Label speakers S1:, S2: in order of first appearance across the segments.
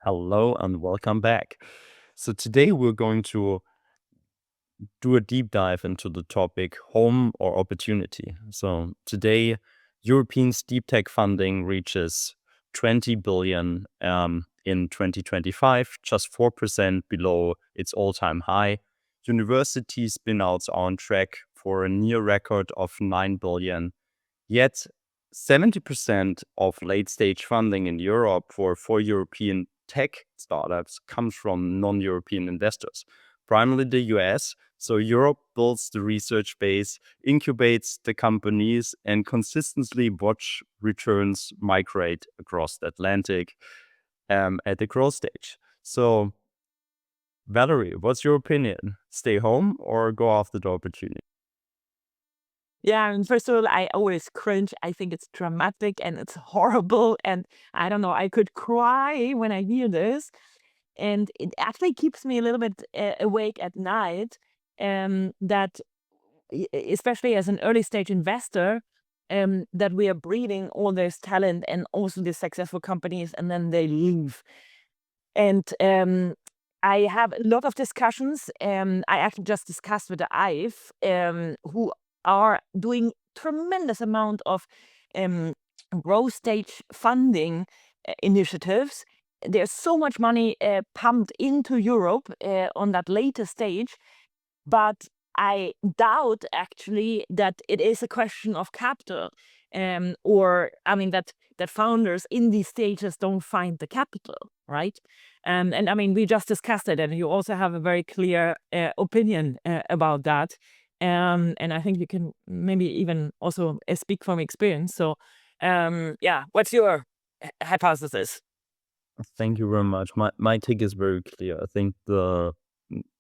S1: Hello and welcome back. So, today we're going to do a deep dive into the topic home or opportunity. So, today, European deep tech funding reaches 20 billion in 2025, just 4% below its all time high. University spinouts are on track for a near record of 9 billion. Yet, 70% of late stage funding in Europe for European tech startups comes from non European investors, primarily the US. So, Europe builds the research base, incubates the companies, and consistently watch returns migrate across the Atlantic at the growth stage. So, Valerie, what's your opinion? Stay home or go after the opportunity?
S2: Yeah, and first of all, I always cringe. I think it's dramatic and it's horrible. And I don't know, I could cry when I hear this. And it actually keeps me a little bit awake at night. That especially as an early stage investor, that we are breeding all this talent and also these successful companies, and then they leave. And I have a lot of discussions. I actually just discussed with the IVE, who are doing tremendous amount of um, growth stage funding initiatives. There's so much money pumped into Europe on that later stage, but I doubt actually that it is a question of capital, or I mean that founders in these stages don't find the capital, right? And I mean we just discussed it, and you also have a very clear opinion about that. And I think you can maybe even also speak from experience. So, yeah, what's your hypothesis?
S1: Thank you very much. My take is very clear. I think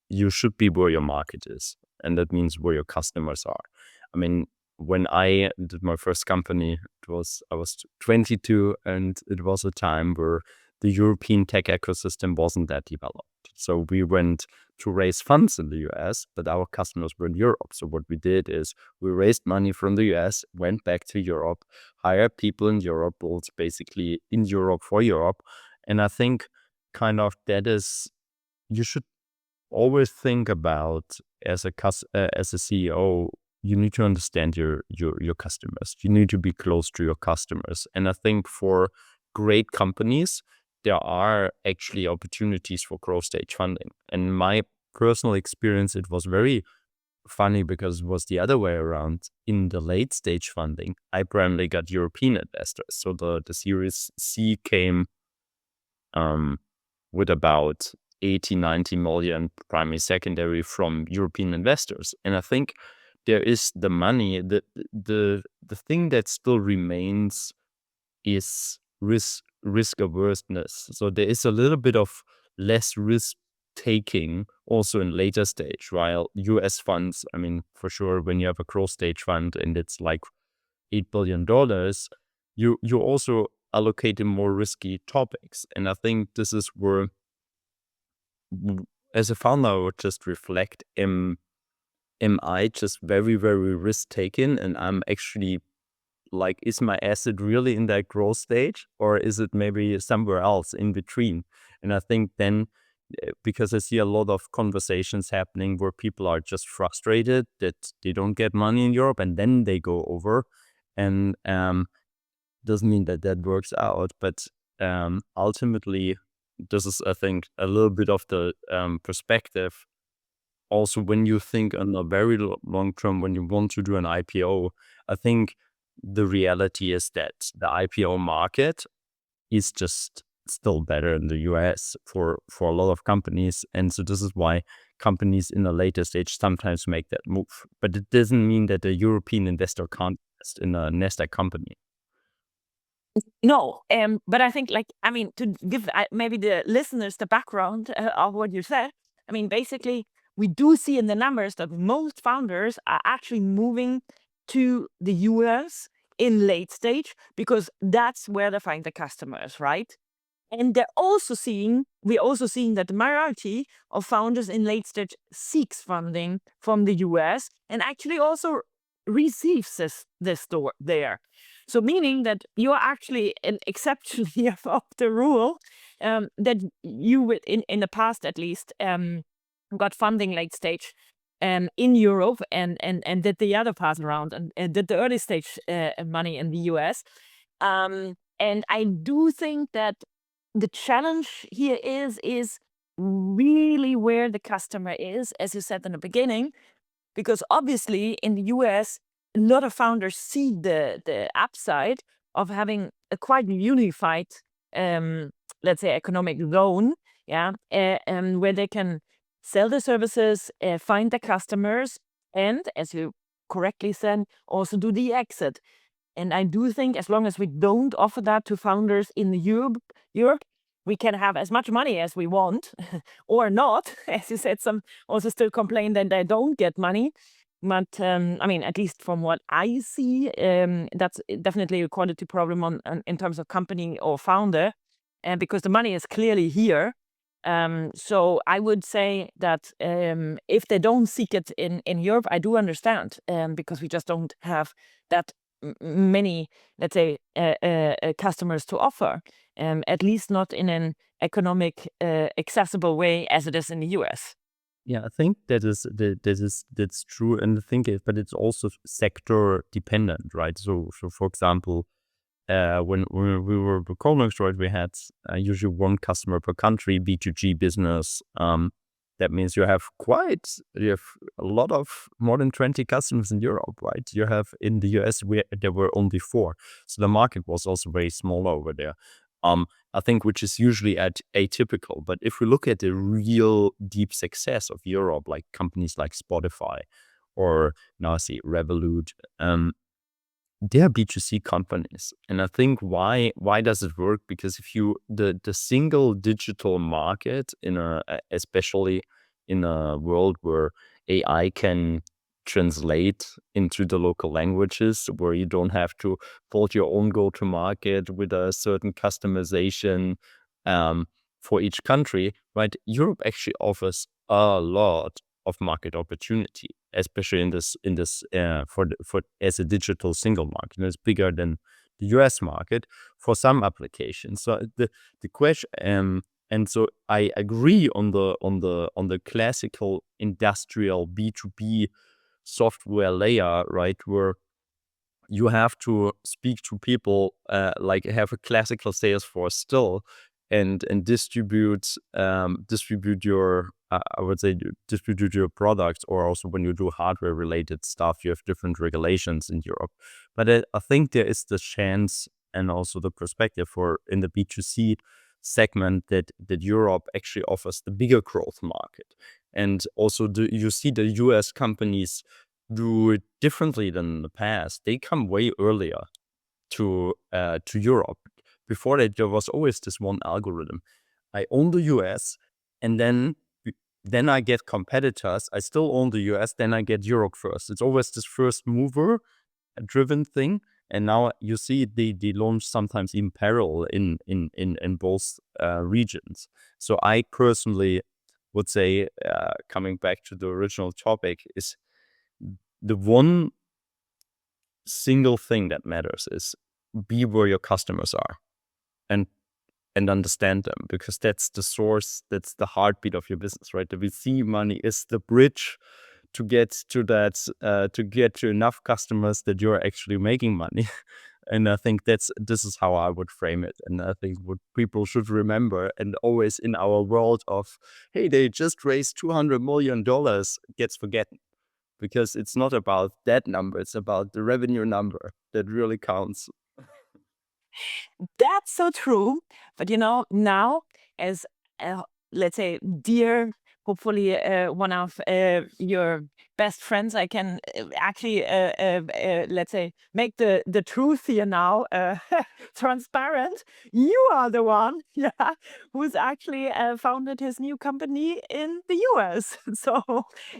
S1: you should be where your market is, and that means where your customers are. I mean, when I did my first company, I was 22, and it was a time where the European tech ecosystem wasn't that developed. So we went to raise funds in the US, but our customers were in Europe. So what we did is we raised money from the US, went back to Europe, hired people in Europe, built basically in Europe for Europe. And I think kind of that is, you should always think about as a CEO, you need to understand your customers. You need to be close to your customers. And I think for great companies, there are actually opportunities for growth stage funding. And my personal experience, it was very funny because it was the other way around. In the late stage funding, I primarily got European investors. So the Series C came um, with about 80, 90 million primary, secondary from European investors. And I think there is the money. The thing that still remains is risk averseness. So there is a little bit of less risk taking also in later stage, while US funds, I mean, for sure, when you have a growth stage fund and it's like $8 billion, you also allocating more risky topics. And I think this is where, as a founder, I would just reflect, am I just very, very risk taking? And I'm actually like, is my asset really in that growth stage, or is it maybe somewhere else in between? And I think then, because I see a lot of conversations happening where people are just frustrated that they don't get money in Europe and then they go over. And doesn't mean that that works out, but ultimately, this is, I think, a little bit of the perspective. Also, when you think on a very long term, when you want to do an IPO, I think the reality is that the IPO market is just still better in the US for a lot of companies. And so this is why companies in a later stage sometimes make that move. But it doesn't mean that a European investor can't invest in a Nasdaq company.
S2: No, but I think, like, I mean, to give maybe the listeners the background of what you said, I mean, basically, we do see in the numbers that most founders are actually moving to the US in late stage because that's where they find the customers, right? And we're also seeing that the majority of founders in late stage seeks funding from the US and actually also receives this door there. So meaning that you're actually an exception here of the rule. that you in the past at least got funding late stage in Europe and did the other path around and did the early stage money in the US. And I do think that the challenge here is really where the customer is, as you said in the beginning, because obviously in the US, a lot of founders see the upside of having a quite unified, let's say, economic zone, where they can sell the services, find the customers, and as you correctly said, also do the exit. And I do think as long as we don't offer that to founders in Europe, we can have as much money as we want or not. As you said, some also still complain that they don't get money. But I mean, at least from what I see, that's definitely a quality problem in terms of company or founder, and because the money is clearly here. So I would say that if they don't seek it in Europe, I do understand, because we just don't have that many, let's say, customers to offer, at least not in an economic, accessible way as it is in the US.
S1: Yeah, I think that's true, and I think but it's also sector dependent, right? So for example, when we were with Conex, right, we had usually one customer per country, B2G business. That means you have a lot of more than 20 customers in Europe, right? You have in the US there were only 4, so the market was also very small over there. I think which is usually atypical. But if we look at the real deep success of Europe, like companies like Spotify or now I see Revolut, they're B2C companies. And I think why does it work? Because if the single digital market especially in a world where AI can translate into the local languages, where you don't have to build your own go-to-market with a certain customization for each country, right? Europe actually offers a lot of market opportunity, especially in this for as a digital single market. And it's bigger than the US market for some applications. So the question, and so I agree on the classical industrial B2B software layer, right, where you have to speak to people, like have a classical sales force still, and distribute your I would say distribute your products, or also when you do hardware related stuff, you have different regulations in Europe. But I think there is the chance and also the perspective for in the B2C segment that Europe actually offers the bigger growth market. And also you see the US companies do it differently than in the past. They come way earlier to Europe. Before that, there was always this one algorithm. I own the US, and then I get competitors. I still own the US, then I get Europe first. It's always this first mover driven thing. And now you see they launch sometimes in parallel in both regions. So I personally would say, coming back to the original topic, is the one single thing that matters is be where your customers are and understand them, because that's the source, that's the heartbeat of your business, right? The VC money is the bridge to get to that, to get to enough customers that you're actually making money. And I think this is how I would frame it. And I think what people should remember, and always in our world of, hey, they just raised $200 million, gets forgotten. Because it's not about that number, it's about the revenue number that really counts.
S2: That's so true. But now as let's say dear, hopefully one of your best friends, I can actually let's say make the truth here now transparent. You are the one, who's actually founded his new company in the US. So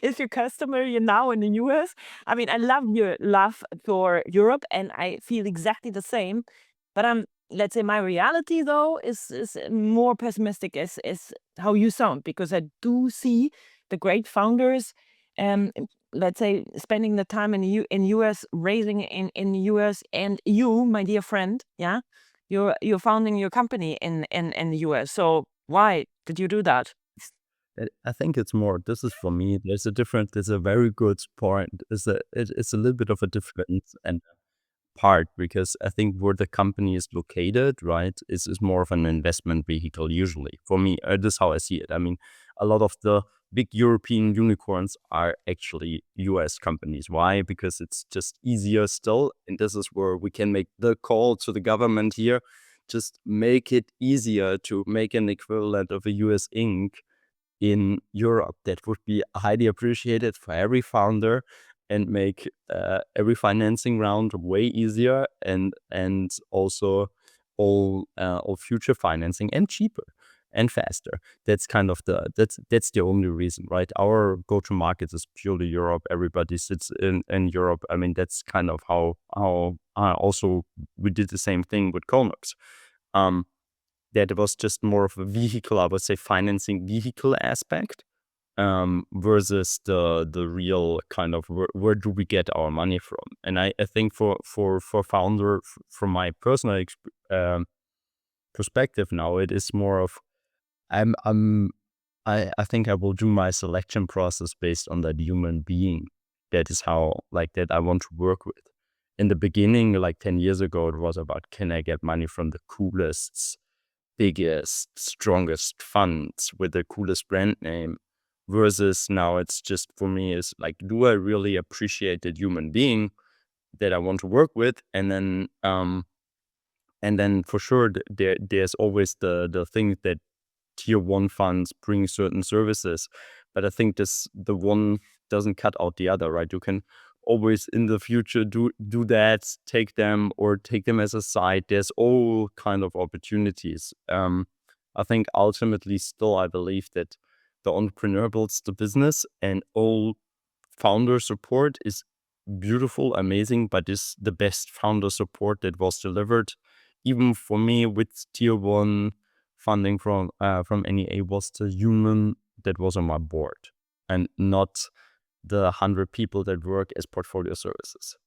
S2: if your customer, you're now in the US, I mean, I love your love for Europe, and I feel exactly the same. But let's say my reality though is more pessimistic as how you sound, because I do see the great founders, let's say, spending the time in US, raising in the US, and you, my dear friend, you're founding your company in the US. So why did you do that?
S1: I think it's more, this is for me, there's a very good point. It's a little bit of a difference and part, because I think where the company is located, right, is more of an investment vehicle usually. For me, this is how I see it. I mean, a lot of the big European unicorns are actually US companies. Why? Because it's just easier still. And this is where we can make the call to the government here. Just make it easier to make an equivalent of a US Inc. in Europe. That would be highly appreciated for every founder and make every financing round way easier, and also all future financing and cheaper and faster. That's kind of that's the only reason, right? Our go-to market is purely Europe. Everybody sits in Europe. I mean, that's kind of how also we did the same thing with Conox. That was just more of a vehicle, I would say, financing vehicle aspect, versus the real kind of where do we get our money from. And I think for founder, from my personal perspective now, it is more of I think I will do my selection process based on that human being. That is how, like, that I want to work with. In the beginning, like 10 years ago, it was about, can I get money from the coolest, biggest, strongest funds with the coolest brand name, versus now it's just, for me, is like, do I really appreciate that human being that I want to work with? And then for sure there's always the thing that tier one funds bring certain services, but I think the one doesn't cut out the other, right? You can always in the future do that, take them as a side. There's all kind of opportunities. I think ultimately still I believe that the entrepreneur builds the business, and all founder support is beautiful, amazing, but is the best founder support that was delivered, even for me, with tier one funding from NEA, was the human that was on my board, and not the 100 people that work as portfolio services.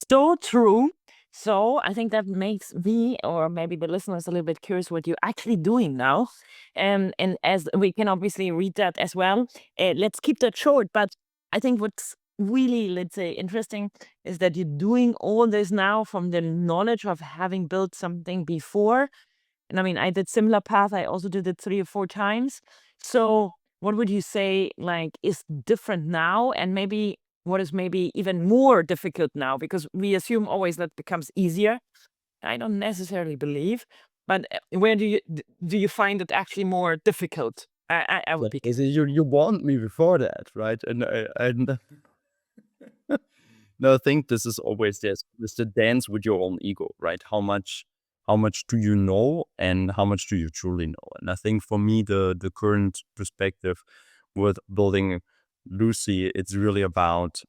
S2: So true. So I think that makes me, or maybe the listeners, a little bit curious what you're actually doing now. And as we can obviously read that as well, let's keep that short. But I think what's really, let's say, interesting is that you're doing all this now from the knowledge of having built something before. And I mean, I did similar path. I also did it 3 or 4 times. So what would you say, like, is different now, and maybe what is maybe even more difficult now? Because we assume always that becomes easier. I don't necessarily believe, but where do you find it actually more difficult? I would be.
S1: Is it you want me before that, right? And no, I think this is always this the dance with your own ego, right? How much do you know, and how much do you truly know? And I think for me, the current perspective with building Lucy, it's really about,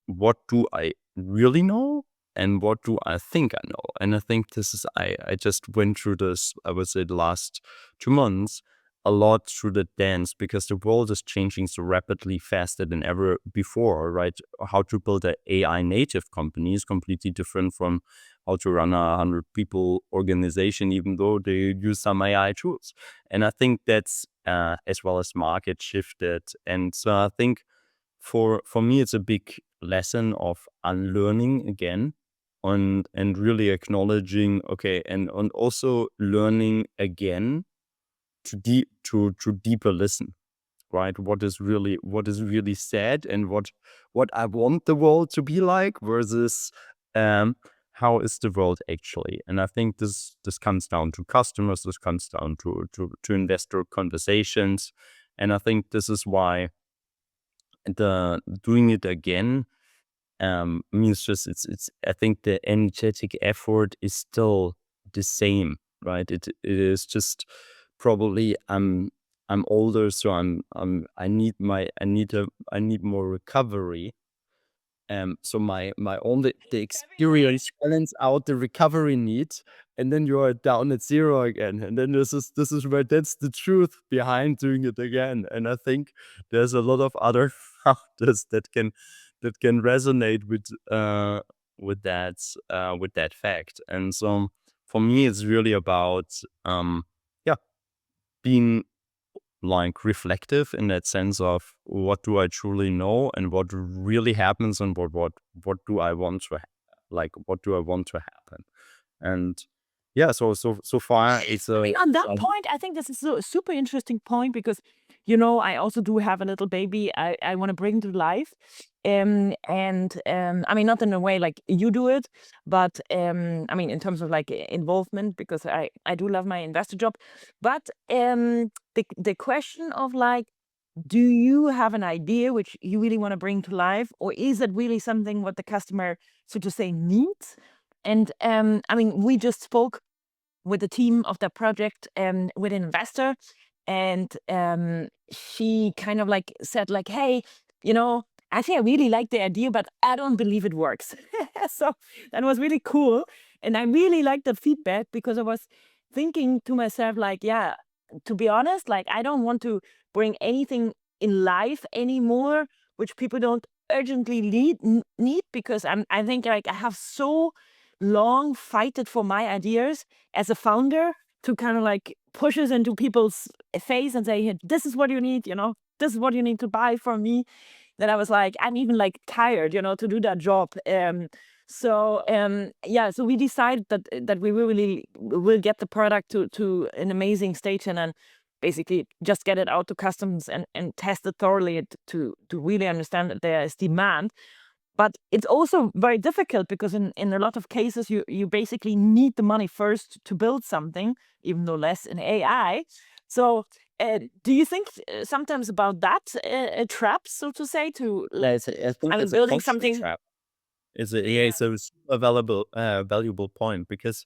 S1: what do I really know, and what do I think I know? And I think this is, I just went through this, I would say, the last 2 months, a lot through the dance, because the world is changing so rapidly, faster than ever before, right? How to build an AI native company is completely different from how to run a 100 people organization, even though they use some AI tools. And I think that's, as well as market shifted. And so I think for me, it's a big lesson of unlearning again, and really acknowledging, okay, and also learning again to deeper listen, right? What is really said, and what I want the world to be like, versus how is the world actually. And I think this comes down to customers, this comes down to investor conversations. And I think this is why the doing it again means just, it's I think the energetic effort is still the same, right? It is just, probably I'm older, so I need more recovery. So my only the experience balance out the recovery needs, and then you are down at zero again. And then this is where, that's the truth behind doing it again. And I think there's a lot of other factors that can resonate with that fact. And so for me, it's really about yeah, being like reflective in that sense of what do I truly know and what really happens, and what do I want to what do I want to happen. And yeah, so far it's
S2: I mean,
S1: a
S2: on that point, I think this is a super interesting point because, you know, I also do have a little baby I want to bring to life. I mean, not in a way like you do it, but I mean, in terms of like involvement, because I do love my investor job. But the question of like, do you have an idea which you really want to bring to life, or is it really something what the customer, so to say, needs? And I mean, we just spoke with the team of the project with an investor, and she kind of like said like, hey, you know, I think I really like the idea, but I don't believe it works. So that was really cool, and I really liked that feedback because I was thinking to myself like, yeah, to be honest, like I don't want to bring anything in life anymore which people don't urgently need, because I think like I have so long fighted for my ideas as a founder to kind of like push it into people's face and say, "Hey, this is what you need, you know, this is what you need to buy from me." Then I was like, I'm even like tired, you know, to do that job. Yeah, so we decided that we really will get the product to an amazing stage, and then basically just get it out to customers and test it thoroughly to really understand that there is demand. But it's also very difficult because in a lot of cases you basically need the money first to build something, even though less in AI. So do you think sometimes about that a trap, so to say, to
S1: I think
S2: I mean
S1: it's a
S2: building
S1: cultural
S2: something?
S1: trap. It's a valuable point, because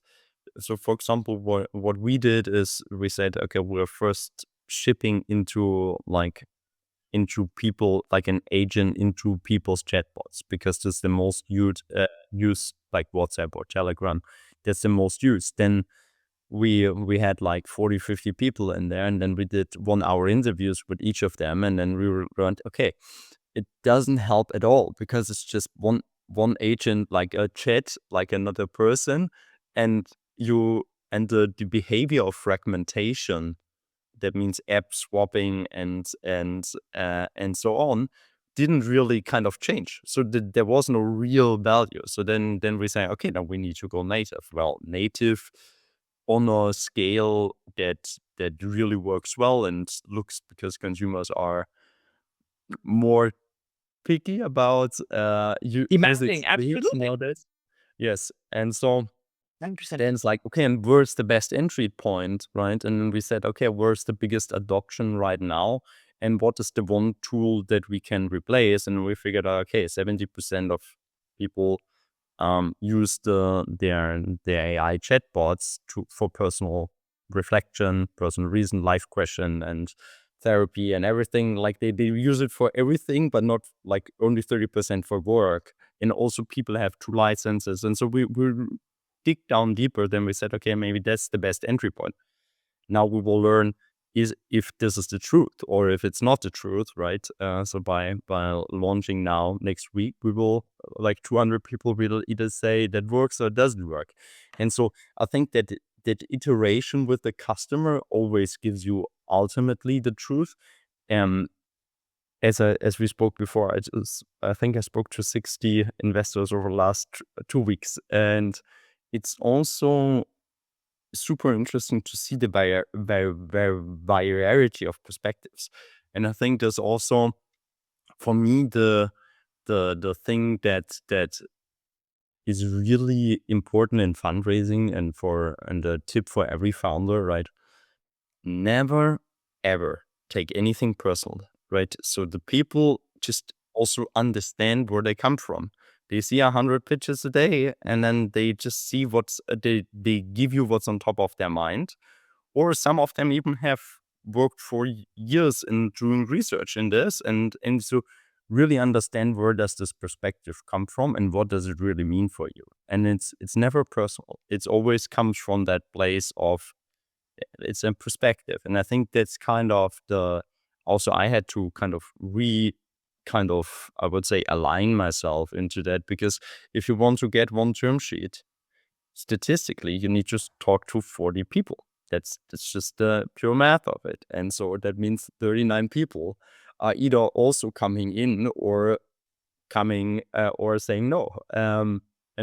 S1: so for example, what we did is we said, okay, we're first shipping into people, like an agent into people's chatbots, because that's the most used, like WhatsApp or Telegram. That's the most used. Then we had like 40, 50 people in there, and then we did 1 hour interviews with each of them, and then we learned, okay, it doesn't help at all, because it's just one agent, like a chat, like another person, and the behavior of fragmentation, that means app swapping and so on, didn't really kind of change. So there was no real value. So then we say, okay, now we need to go native. Well, native on a scale that really works well and looks, because consumers are more picky about user
S2: Demanding,
S1: experience
S2: absolutely.
S1: nowadays. Yes, and so
S2: 100%.
S1: then it's like, okay, and where's the best entry point, right? And then we said, okay, where's the biggest adoption right now? And what is the one tool that we can replace? And we figured out, okay, 70% of people use their AI chatbots for personal reflection, personal reason, life question, and therapy and everything. Like they use it for everything, but not like only 30% for work. And also people have 2 licenses. And so we dig down deeper. Then we said, okay, maybe that's the best entry point. Now we will learn is if this is the truth or if it's not the truth, right? So by launching now next week, we will, like 200 people will either say that works or doesn't work. And so I think that iteration with the customer always gives you ultimately the truth. Um, as we spoke before, I think I spoke to 60 investors over the last 2 weeks, and it's also super interesting to see the variety of perspectives. And I think there's also, for me, the thing that is really important in fundraising, and a tip for every founder, right? Never ever take anything personal, right? So the people just also understand where they come from. They see 100 pitches a day, and then they just see they give you what's on top of their mind. Or some of them even have worked for years in doing research in this, and so really understand where does this perspective come from and what does it really mean for you. And it's never personal. It's always comes from that place of, it's a perspective. And I think that's kind of also I had to kind of kind of, I would say, align myself into that, because if you want to get one term sheet, statistically, you need to talk to 40 people. That's just the pure math of it. And so that means 39 people are either also coming in or coming or saying no. And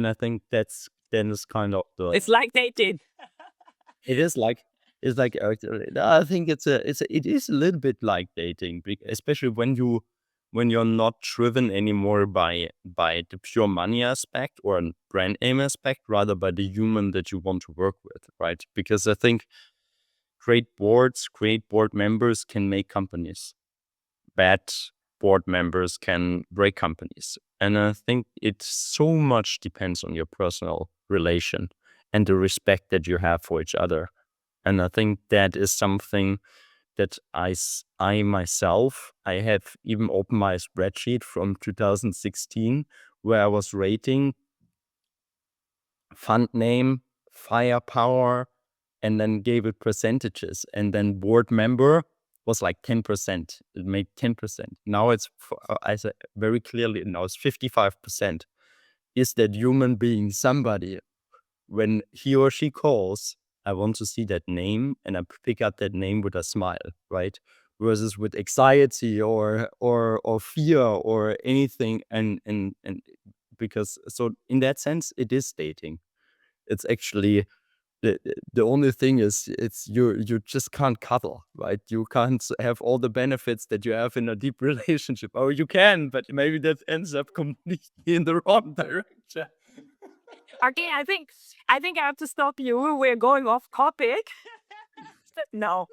S1: I think that's then is kind of the
S2: It's like dating.
S1: it is like it's like I think it is a little bit like dating, especially when you're not driven anymore by the pure money aspect or a brand name aspect, rather by the human that you want to work with, right? Because I think great board members can make companies. Bad board members can break companies. And I think it so much depends on your personal relation and the respect that you have for each other. And I think that is something that I myself, I have even opened my spreadsheet from 2016 where I was rating fund name, firepower, and then gave it percentages. And then board member was like 10%. It made 10%. Now it's, I said very clearly, now it's 55%. Is that human being somebody, when he or she calls, I want to see that name and I pick up that name with a smile, right? Versus with anxiety or fear or anything. And because, so in that sense, it is dating. It's actually the only thing is it's you just can't cuddle, right? You can't have all the benefits that you have in a deep relationship. Oh, you can, but maybe that ends up completely in the wrong direction.
S2: Okay, I think I have to stop you. We're going off topic. No.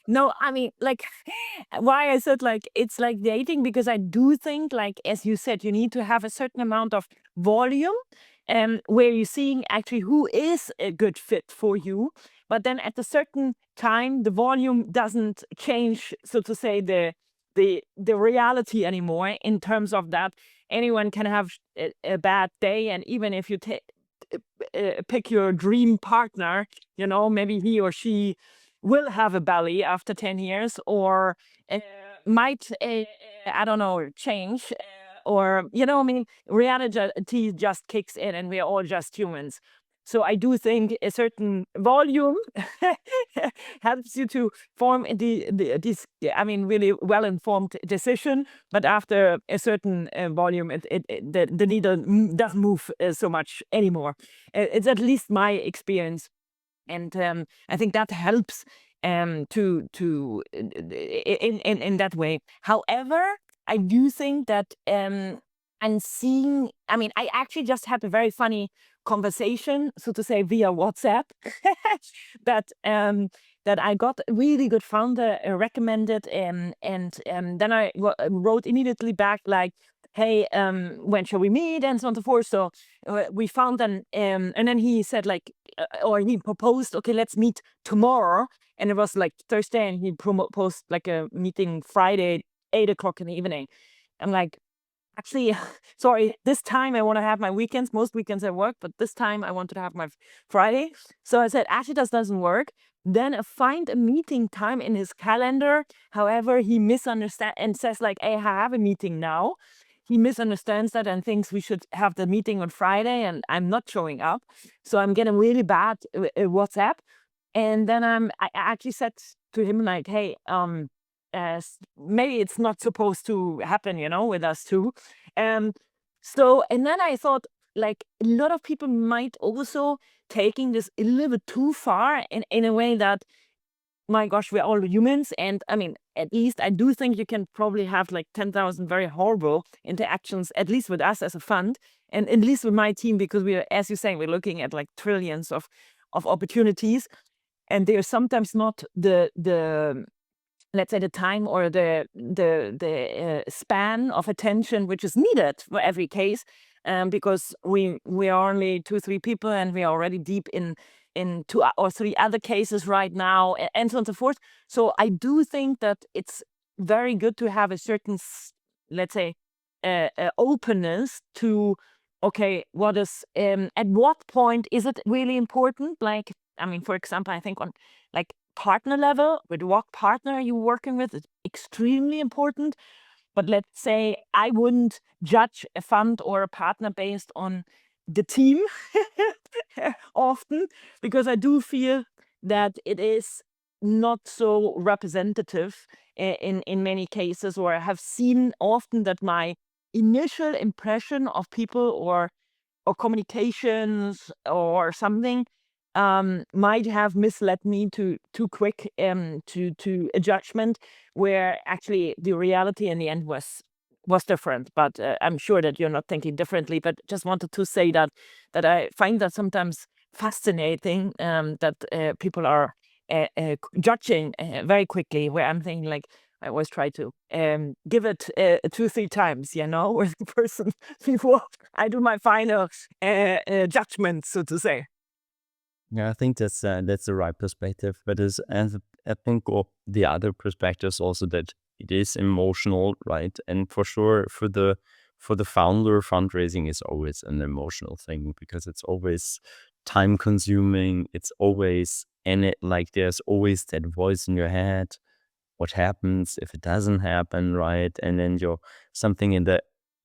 S2: No, I mean, like, why I said like it's like dating, because I do think, like, as you said, you need to have a certain amount of volume, where you're seeing actually who is a good fit for you. But then at a certain time, the volume doesn't change, so to say, the reality anymore, in terms of that anyone can have a bad day. And even if you pick your dream partner, maybe he or she will have a belly after 10 years, or might, I don't know, change. Or, I mean, reality just kicks in and we're all just humans. So I do think a certain volume helps you to form this, I mean, really well-informed decision. But after a certain volume, the needle doesn't move so much anymore. It's at least my experience. And I think that helps to in that way. However, I do think that I'm seeing. I mean, I actually just had a very funny conversation, so to say, via WhatsApp, that I got a really good founder recommended, and then I wrote immediately back like, hey, when shall we meet, and so on and so forth. So we found an and then he said like, or he proposed, okay, let's meet tomorrow. And it was like Thursday, and he proposed like a meeting Friday, 8 o'clock in the evening. I'm like, actually, sorry, this time I want to have my weekends. Most weekends I work, but this time I wanted to have my Friday. So I said, actually, that doesn't work. Then I find a meeting time in his calendar. However, he misunderstands and says like, hey, I have a meeting now. He misunderstands that and thinks we should have the meeting on Friday, and I'm not showing up. So I'm getting really bad WhatsApp. And then I actually said to him like, hey, maybe it's not supposed to happen, with us too. So, and then I thought, like, a lot of people might also taking this a little bit too far in a way that, my gosh, we're all humans. And I mean, at least I do think you can probably have like 10,000 very horrible interactions, at least with us as a fund, and at least with my team, because we are, as you're saying, we're looking at like trillions of opportunities. And there's sometimes not the let's say the time or the span of attention which is needed for every case, because we are only 2-3 people, and we are already deep in 2 or 3 other cases right now, and so on and so forth. So I do think that it's very good to have a certain, let's say, openness to, okay, what is at what point is it really important? Like, I mean, for example, I think on like partner level, with what partner are you working with, it's extremely important. But let's say I wouldn't judge a fund or a partner based on the team often, because I do feel that it is not so representative in many cases, or I have seen often that my initial impression of people or communications or something might have misled me to too quick to a judgment, where actually the reality in the end was different. But I'm sure that you're not thinking differently. But just wanted to say that I find that sometimes fascinating, that people are judging very quickly. Where I'm thinking, like, I always try to give it 2-3 times, with the person before I do my final judgment, so to say.
S1: Yeah, I think that's the right perspective. But I think the other perspective is also that it is emotional, right? And for sure, for the founder, fundraising is always an emotional thing, because it's always time consuming. It's always, like there's always that voice in your head. What happens if it doesn't happen, right? And then something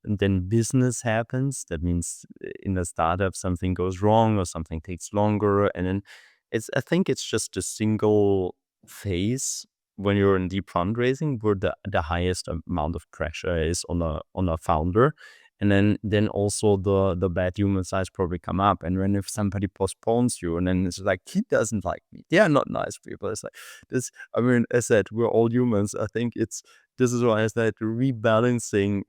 S1: then business happens. That means in a startup something goes wrong or something takes longer, and then I think it's just a single phase when you're in deep fundraising where the highest amount of pressure is on a founder. And then also the bad human sides probably come up. And when if somebody postpones you, and then it's like, he doesn't like me, they are not nice people. It's like this. I mean, as I said, we're all humans. I think this is why I said rebalancing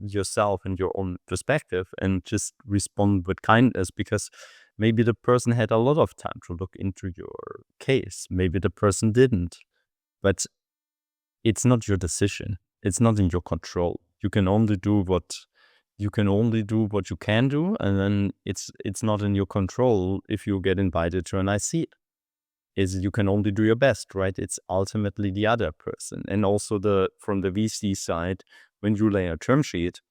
S1: yourself and your own perspective, and just respond with kindness, because maybe the person had a lot of time to look into your case. Maybe the person didn't, but it's not your decision. It's not in your control. You can only do what you can do, and then it's not in your control if you get invited to a nice seat. Is you can only do your best, right? It's ultimately the other person. And also from the VC side, when you lay a term sheet,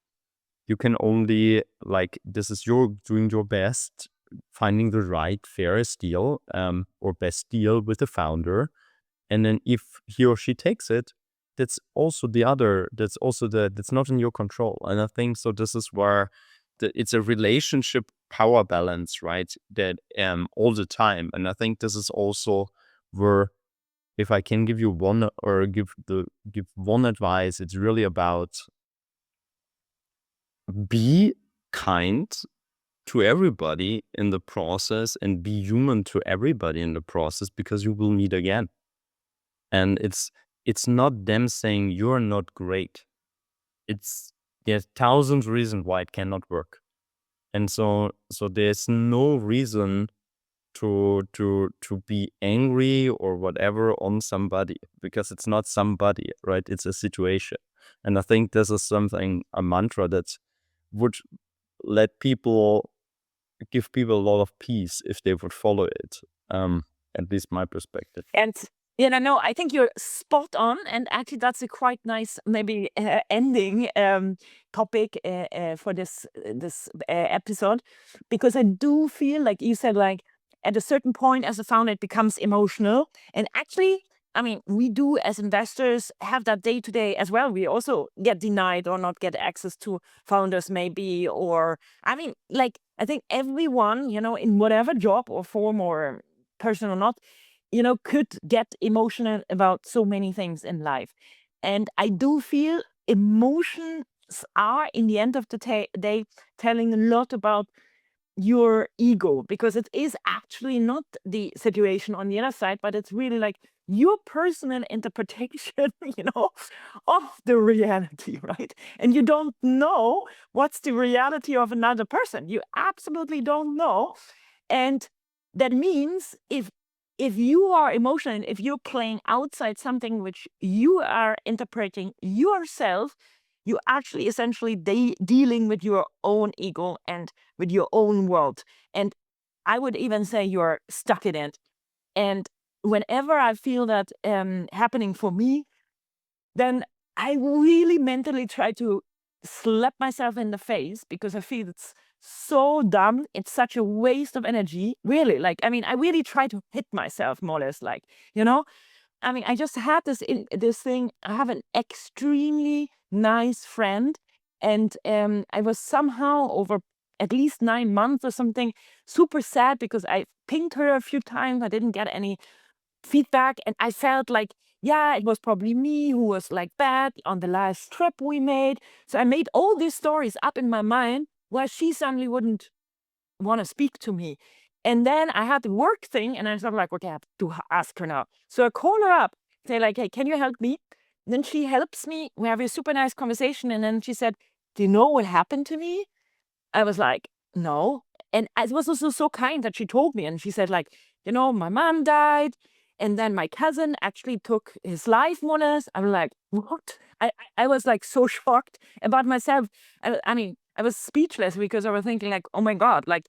S1: you can only, like, this is doing your best, finding the right fairest deal, or best deal with the founder. And then if he or she takes it, that's not in your control. And I think so this is where it's a relationship power balance, right? That all the time. And I think this is also where, if I can give you one, or give one advice, it's really about be kind to everybody in the process, and be human to everybody in the process, because you will meet again. And it's not them saying you're not great. There's thousands reasons why it cannot work. And so there's no reason to be angry or whatever on somebody, because it's not somebody, right? It's a situation. And I think this is a mantra that would give people a lot of peace if they would follow it. At least my perspective.
S2: And no, I think you're spot on, and actually that's a quite nice maybe ending topic for this episode, because I do feel like you said, like, at a certain point as a founder it becomes emotional. And actually, I mean, we do as investors have that day to day as well. We also get denied or not get access to founders maybe, or I mean, like, I think everyone, in whatever job or form or person or not, could get emotional about so many things in life. And I do feel emotions are, in the end of the day, telling a lot about your ego, because it is actually not the situation on the other side, but it's really like your personal interpretation, of the reality, right? And you don't know what's the reality of another person. You absolutely don't know. And that means if you are emotional, and if you're playing outside something which you are interpreting yourself, you actually essentially dealing with your own ego and with your own world. And I would even say you're stuck in it. And whenever I feel that happening for me, then I really mentally try to slap myself in the face, because I feel it's so dumb. It's such a waste of energy, really. Like, I mean, I really try to hit myself more or less, like, I mean, I just had this thing. I have an extremely nice friend, and I was somehow over at least 9 months or something super sad because I pinged her a few times. I didn't get any feedback, and I felt like, yeah, it was probably me who was like bad on the last trip we made. So I made all these stories up in my mind where she suddenly wouldn't want to speak to me. And then I had the work thing, and I was like, okay, I have to ask her now. So I call her up, say like, hey, can you help me? And then she helps me. We have a super nice conversation, and then she said, do you know what happened to me? I was like, no. And it was also so kind that she told me. And she said, like, my mom died. And then my cousin actually took his life on us. I'm like, what? I was like so shocked about myself. I mean, I was speechless because I was thinking, like, oh my God, like,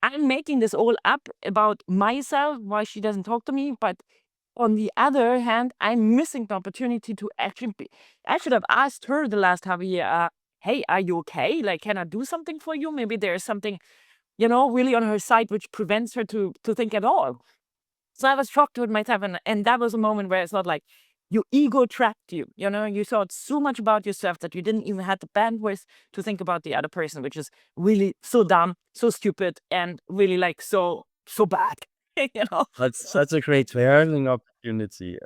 S2: I'm making this all up about myself, why she doesn't talk to me. But on the other hand, I'm missing the opportunity to actually I should have asked her the last half a year, hey, are you okay? Like, can I do something for you? Maybe there's something, really on her side which prevents her to think at all. So I was shocked with myself. And that was a moment where it's not like your ego trapped you. You thought so much about yourself that you didn't even have the bandwidth to think about the other person, which is really so dumb, so stupid, and really like so bad. you know?
S1: That's such a great learning opportunity,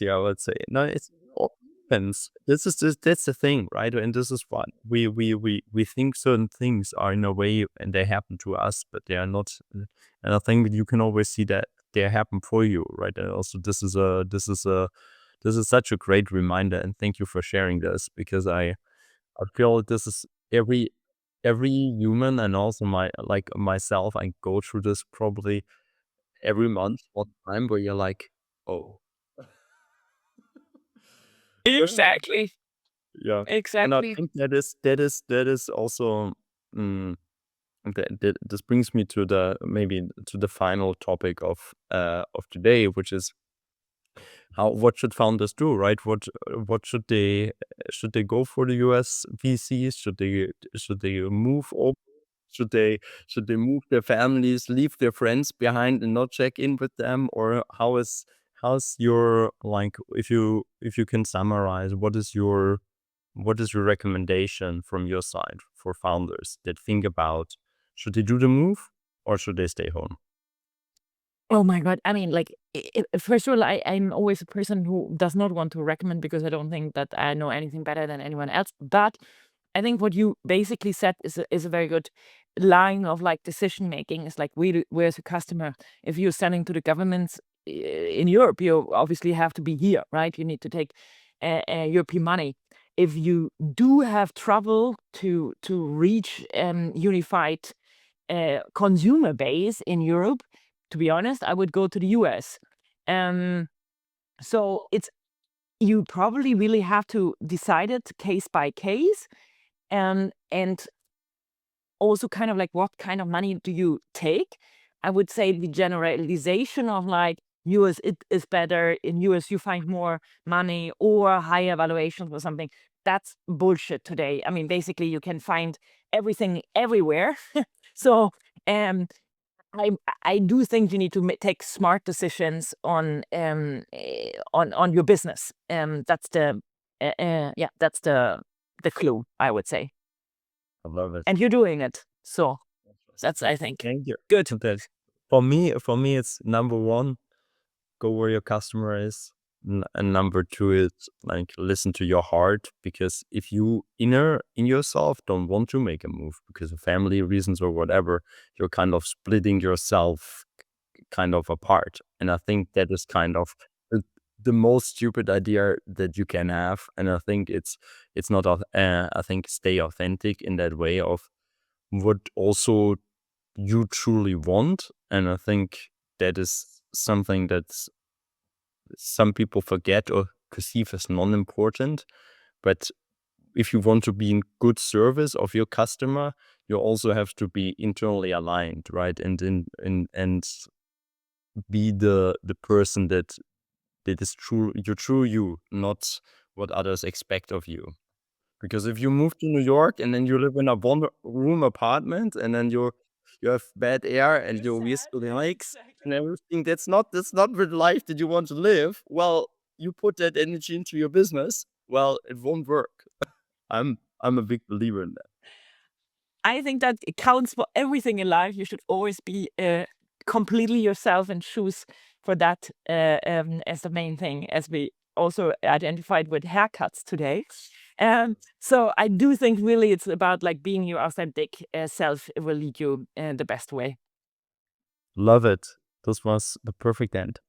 S1: I would say. No, it's all happens. That's the thing, right? And this is what we think certain things are in a way and they happen to us, but they are not. And I think you can always see that they happen for you, right? And also this is such a great reminder, and thank you for sharing this because I feel this is every human and also myself, I go through this probably every month one time where you're like, "Oh."
S2: Exactly.
S1: Yeah. And I
S2: Exactly.
S1: think that is also, mm, that this brings me to the final topic of today, which is what should founders do, right? What should they go for the US VCs? Should they move over? Should they should they move their families, leave their friends behind and not check in with them? Or how's your like if you can summarize, what is your recommendation from your side for founders that think about should they do the move or should they stay home?
S2: Oh my God. I mean, like, first of all, I'm always a person who does not want to recommend because I don't think that I know anything better than anyone else. But I think what you basically said is a very good line of like decision making. It's like we as a customer, if you're selling to the governments in Europe, you obviously have to be here, right? You need to take European money. If you do have trouble to reach unified consumer base in Europe, to be honest, I would go to the US. Um, so you probably really have to decide it case by case, and also kind of like what kind of money do you take? I would say the generalization of like US it is better, in US you find more money or higher valuations or something. That's bullshit today. I mean, basically you can find everything everywhere. So um I I do think you need to take smart decisions on your business. That's the clue, I would say.
S1: I love it.
S2: And you're doing it. So that's, I think,
S1: Thank you.
S2: good.
S1: That for me, it's number one, go where your customer is. And number two is like listen to your heart because if you in yourself don't want to make a move because of family reasons or whatever, you're kind of splitting yourself kind of apart. And I think that is kind of the, the most stupid idea that you can have. And I think it's not. I think stay authentic in that way of what also you truly want. And I think that is something that some people forget or perceive as non-important. But if you want to be in good service of your customer, you also have to be internally aligned, right? And be the person that is your true you, not what others expect of you. Because if you move to New York and then you live in a one room apartment and then you have bad air and your whistle likes and everything. That's not the life that you want to live. Well, you put that energy into your business. Well, it won't work. I'm a big believer in that.
S2: I think that it counts for everything in life. You should always be completely yourself and choose for that as the main thing, as we also identified with haircuts today. So I do think really it's about like being your authentic self will lead you the best way.
S1: Love it. This was the perfect end.